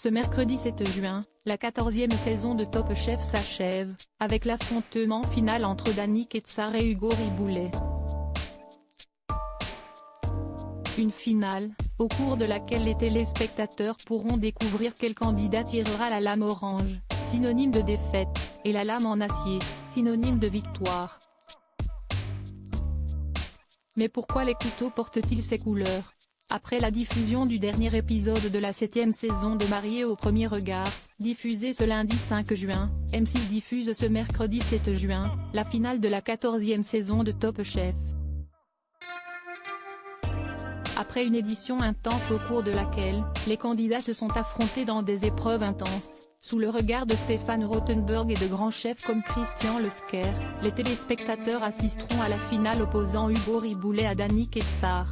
Ce mercredi 7 juin, la 14e saison de Top Chef s'achève, avec l'affrontement final entre Dany Ketsar et Hugo Riboulet. Une finale, au cours de laquelle les téléspectateurs pourront découvrir quel candidat tirera la lame orange, synonyme de défaite, et la lame en acier, synonyme de victoire. Mais pourquoi les couteaux portent-ils ces couleurs? Après la diffusion du dernier épisode de la 7e saison de Mariés au premier regard, diffusé ce lundi 5 juin, M6 diffuse ce mercredi 7 juin, la finale de la 14e saison de Top Chef. Après une édition intense au cours de laquelle, les candidats se sont affrontés dans des épreuves intenses, sous le regard de Stéphane Rothenberg et de grands chefs comme Christian Lesquer, les téléspectateurs assisteront à la finale opposant Hugo Riboulet à Dany Ketsar.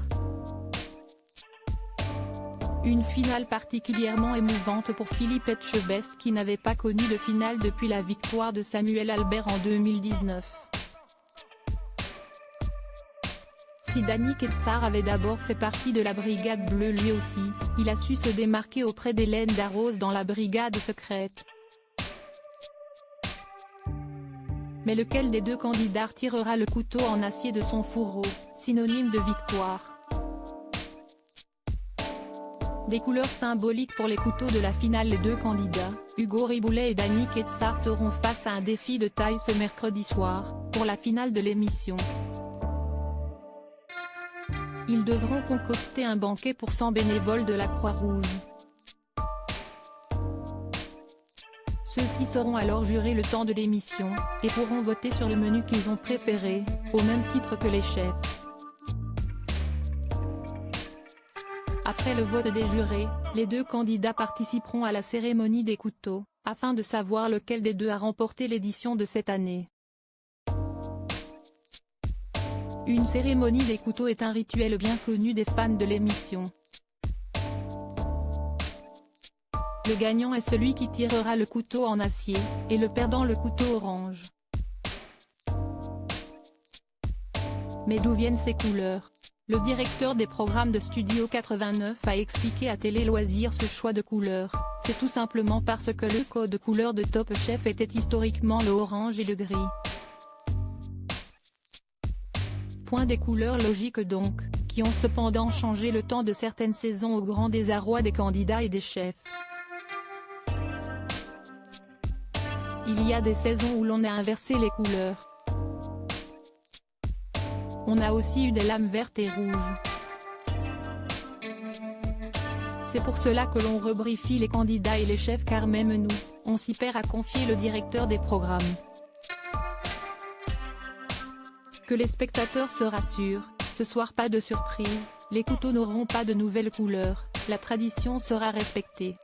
Une finale particulièrement émouvante pour Philippe Etchebest qui n'avait pas connu de finale depuis la victoire de Samuel Albert en 2019. Si Dany Ketsar avait d'abord fait partie de la Brigade Bleue lui aussi, il a su se démarquer auprès d'Hélène Darroze dans la Brigade Secrète. Mais lequel des deux candidats tirera le couteau en acier de son fourreau, synonyme de victoire? Des couleurs symboliques pour les couteaux de la finale. Les deux candidats, Hugo Riboulet et Dany Ketsar, seront face à un défi de taille ce mercredi soir, pour la finale de l'émission. Ils devront concocter un banquet pour 100 bénévoles de la Croix-Rouge. Ceux-ci seront alors jurés le temps de l'émission, et pourront voter sur le menu qu'ils ont préféré, au même titre que les chefs. Après le vote des jurés, les deux candidats participeront à la cérémonie des couteaux, afin de savoir lequel des deux a remporté l'édition de cette année. Une cérémonie des couteaux est un rituel bien connu des fans de l'émission. Le gagnant est celui qui tirera le couteau en acier, et le perdant le couteau orange. Mais d'où viennent ces couleurs? Le directeur des programmes de Studio 89 a expliqué à Télé Loisirs ce choix de couleurs, c'est tout simplement parce que le code couleur de Top Chef était historiquement le orange et le gris. Point des couleurs logiques donc, qui ont cependant changé le temps de certaines saisons au grand désarroi des candidats et des chefs. Il y a des saisons où l'on a inversé les couleurs. On a aussi eu des lames vertes et rouges. C'est pour cela que l'on rebriefie les candidats et les chefs car même nous, on s'y perd, a confié le directeur des programmes. Que les spectateurs se rassurent, ce soir pas de surprise, les couteaux n'auront pas de nouvelles couleurs, la tradition sera respectée.